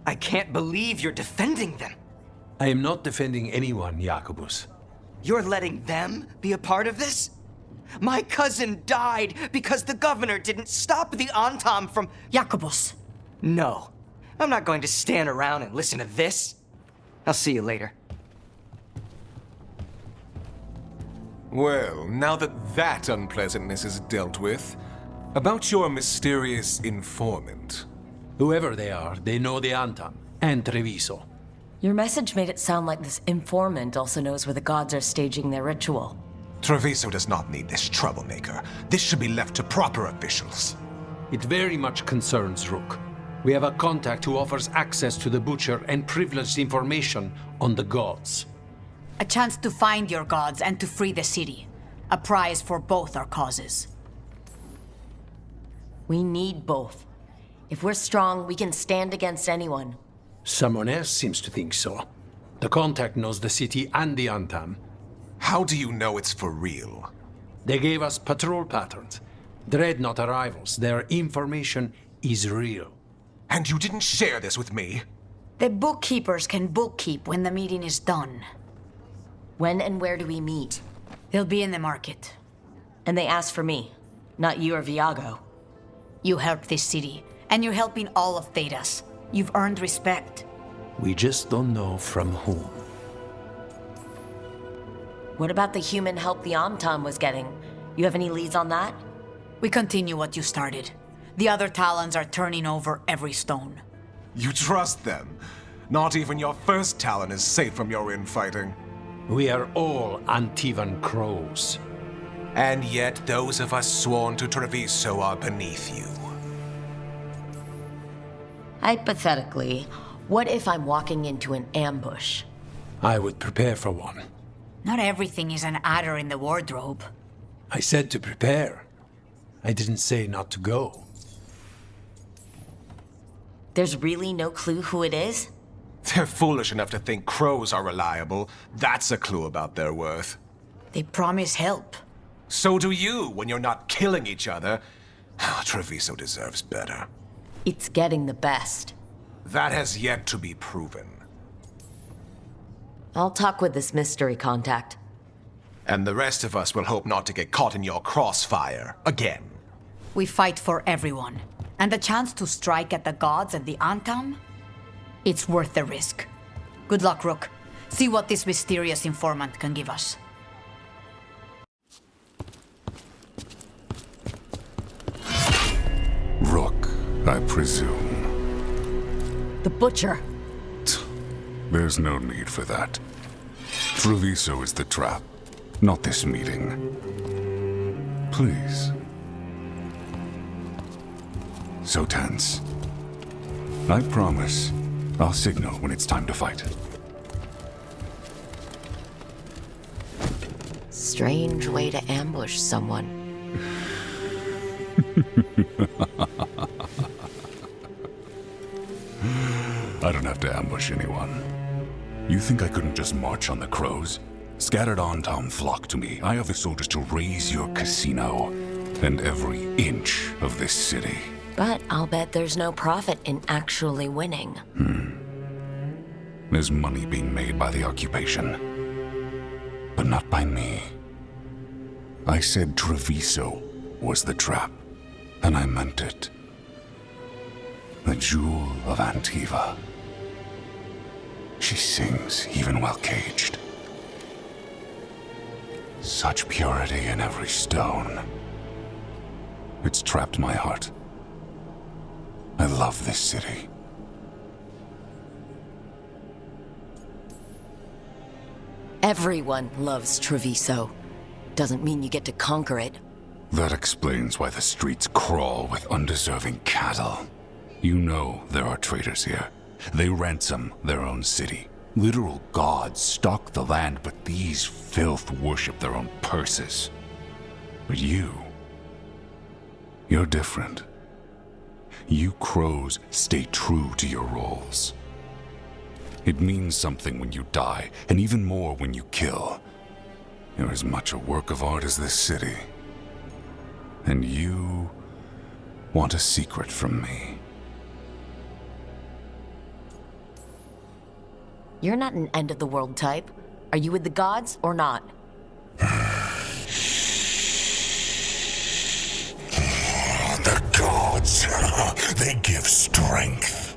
I can't believe you're defending them. I am not defending anyone, Jacobus. You're letting them be a part of this? My cousin died because the governor didn't stop the Antam from... Jacobus. No. I'm not going to stand around and listen to this. I'll see you later. Well, now that unpleasantness is dealt with, about your mysterious informant. Whoever they are, they know the Antam and Treviso. Your message made it sound like this informant also knows where the gods are staging their ritual. Treviso does not need this troublemaker. This should be left to proper officials. It very much concerns Rook. We have a contact who offers access to the Butcher and privileged information on the gods. A chance to find your gods and to free the city. A prize for both our causes. We need both. If we're strong, we can stand against anyone. Someone else seems to think so. The contact knows the city and the Antam. How do you know it's for real? They gave us patrol patterns. Dreadnought arrivals. Their information is real. And you didn't share this with me? The bookkeepers can bookkeep when the meeting is done. When and where do we meet? They'll be in the market. And they asked for me, not you or Viago. You helped this city, and you're helping all of Thedas. You've earned respect. We just don't know from whom. What about the human help the Antam was getting? You have any leads on that? We continue what you started. The other Talons are turning over every stone. You trust them? Not even your first Talon is safe from your infighting. We are all Antivan Crows. And yet those of us sworn to Treviso are beneath you. Hypothetically, what if I'm walking into an ambush? I would prepare for one. Not everything is an adder in the wardrobe. I said to prepare. I didn't say not to go. There's really no clue who it is? They're foolish enough to think crows are reliable. That's a clue about their worth. They promise help. So do you when you're not killing each other. Treviso deserves better. It's getting the best. That has yet to be proven. I'll talk with this mystery contact. And the rest of us will hope not to get caught in your crossfire again. We fight for everyone. And the chance to strike at the gods and the Antam? It's worth the risk. Good luck, Rook. See what this mysterious informant can give us. Rook, I presume. The Butcher. There's no need for that. Treviso is the trap, not this meeting. Please. So tense. I promise, I'll signal when it's time to fight. Strange way to ambush someone. I don't have to ambush anyone. You think I couldn't just march on the crows? Scattered Antam flock to me. I have the soldiers to raise your casino and every inch of this city. But I'll bet there's no profit in actually winning. There's money being made by the occupation. But not by me. I said Treviso was the trap, and I meant it. The jewel of Antiva. She sings even while caged. Such purity in every stone. It's trapped my heart. I love this city. Everyone loves Treviso. Doesn't mean you get to conquer it. That explains why the streets crawl with undeserving cattle. You know there are traitors here. They ransom their own city. Literal gods stalk the land, but these filth worship their own purses. But you're different. You crows stay true to your roles. It means something when you die, and even more when you kill. You're as much a work of art as this city. And you want a secret from me. You're not an end-of-the-world type. Are you with the gods or not? The gods, they give strength.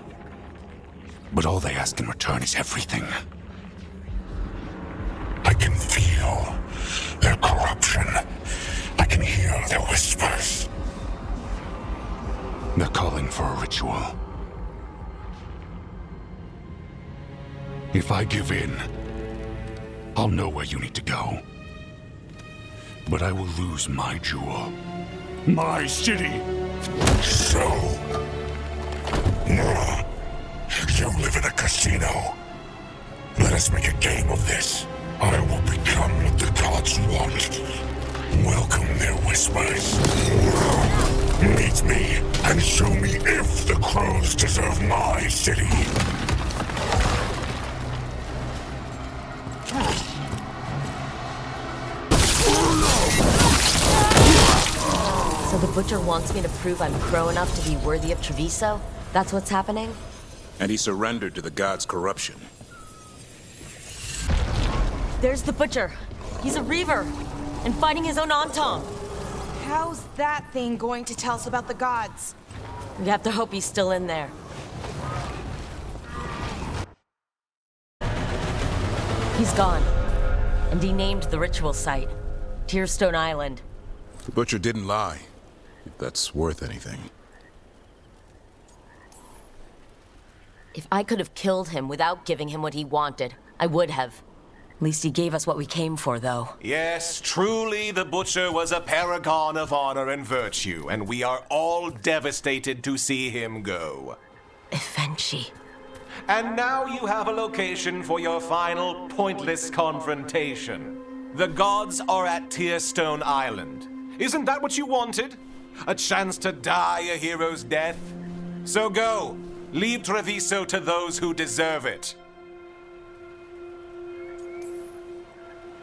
But all they ask in return is everything. I can feel their corruption. I can hear their whispers. They're calling for a ritual. If I give in, I'll know where you need to go. But I will lose my jewel. My city! So... you live in a casino. Let us make a game of this. I will become what the gods want. Welcome their whispers. Meet me and show me if the crows deserve my city. So the Butcher wants me to prove I'm Crow enough to be worthy of Treviso? That's what's happening? And he surrendered to the gods' corruption. There's the Butcher. He's a Reaver, and fighting his own Antam. How's that thing going to tell us about the gods? We have to hope he's still in there. He's gone. And he named the ritual site. Tearstone Island. The Butcher didn't lie, if that's worth anything. If I could have killed him without giving him what he wanted, I would have. At least he gave us what we came for, though. Yes, truly the Butcher was a paragon of honor and virtue, and we are all devastated to see him go. Ivenci. And now you have a location for your final pointless confrontation. The gods are at Tearstone Island. Isn't that what you wanted? A chance to die a hero's death? So go. Leave Treviso to those who deserve it.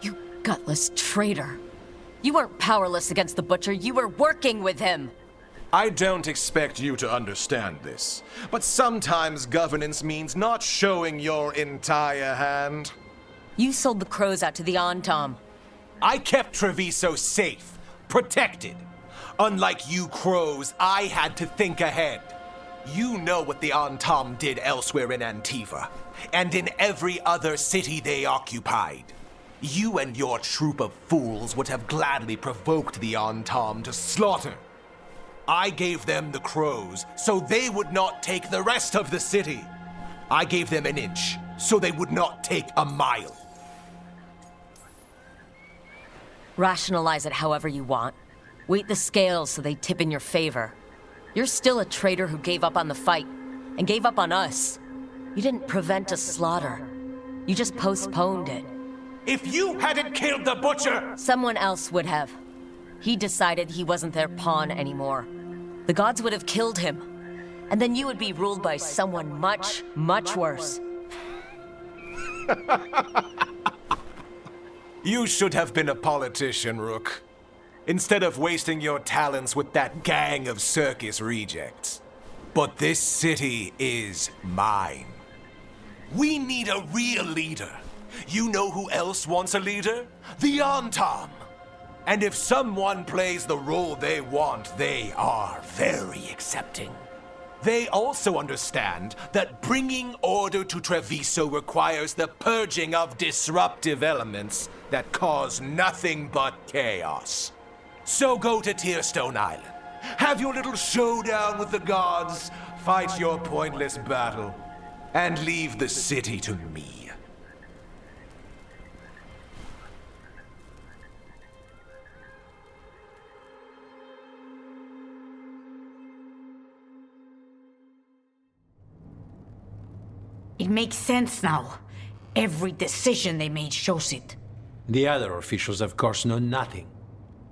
You gutless traitor. You weren't powerless against the Butcher, you were working with him! I don't expect you to understand this, but sometimes governance means not showing your entire hand. You sold the crows out to the Antam. I kept Treviso safe, protected. Unlike you crows, I had to think ahead. You know what the Antam did elsewhere in Antiva, and in every other city they occupied. You and your troop of fools would have gladly provoked the Antam to slaughter. I gave them the crows, so they would not take the rest of the city. I gave them an inch, so they would not take a mile. Rationalize it however you want. Weight the scales so they tip in your favor. You're still a traitor who gave up on the fight, and gave up on us. You didn't prevent a slaughter. You just postponed it. If you hadn't killed the Butcher! Someone else would have. He decided he wasn't their pawn anymore. The gods would have killed him. And then you would be ruled by someone much, much worse. You should have been a politician, Rook. Instead of wasting your talents with that gang of circus rejects. But this city is mine. We need a real leader. You know who else wants a leader? The Antam. And if someone plays the role they want, they are very accepting. They also understand that bringing order to Treviso requires the purging of disruptive elements that cause nothing but chaos. So go to Tearstone Island, have your little showdown with the gods, fight your pointless battle, and leave the city to me. It makes sense now. Every decision they made shows it. The other officials, of course, know nothing.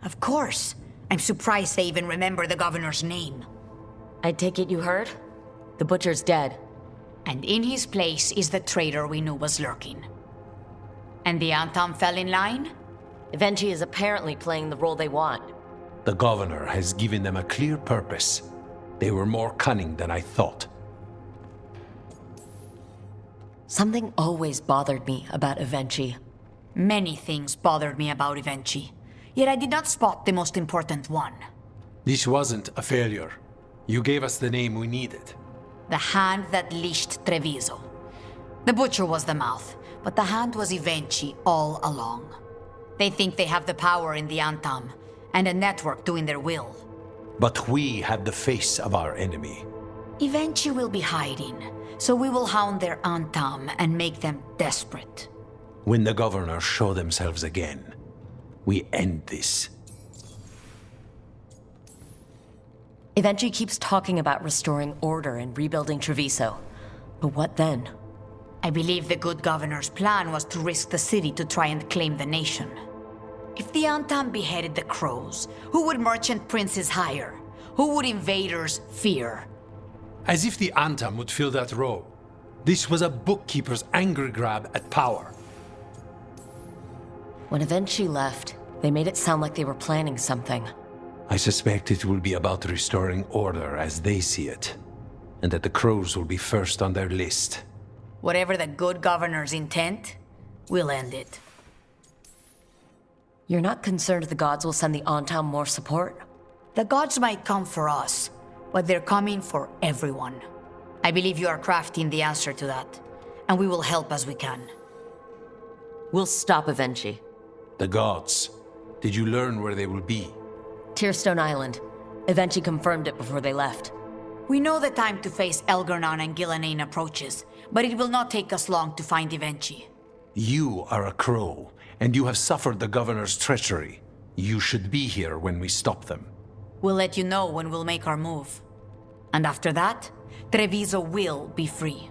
Of course. I'm surprised they even remember the governor's name. I take it you heard? The Butcher's dead. And in his place is the traitor we knew was lurking. And the Antam fell in line? Ivenci is apparently playing the role they want. The governor has given them a clear purpose. They were more cunning than I thought. Something always bothered me about Ivenci. Many things bothered me about Ivenci, yet I did not spot the most important one. This wasn't a failure. You gave us the name we needed. The hand that leashed Treviso. The butcher was the mouth, but the hand was Ivenci all along. They think they have the power in the Antam, and a network doing their will. But we have the face of our enemy. Ivenci will be hiding, so we will hound their Antam and make them desperate. When the governors show themselves again, we end this. Ivenci keeps talking about restoring order and rebuilding Treviso. But what then? I believe the good governor's plan was to risk the city to try and claim the nation. If the Antam beheaded the crows, who would merchant princes hire? Who would invaders fear? As if the Antam would fill that role. This was a bookkeeper's angry grab at power. When Ivenci left, they made it sound like they were planning something. I suspect it will be about restoring order as they see it, and that the crows will be first on their list. Whatever the good governor's intent, we'll end it. You're not concerned the gods will send the Antam more support? The gods might come for us, but they're coming for everyone. I believe you are crafting the answer to that, and we will help as we can. We'll stop Ivenci. The gods. Did you learn where they will be? Tearstone Island. Ivenci confirmed it before they left. We know the time to face Elgarnon and Gillanane approaches, but it will not take us long to find Ivenci. You are a crow, and you have suffered the governor's treachery. You should be here when we stop them. We'll let you know when we'll make our move. And after that, Treviso will be free.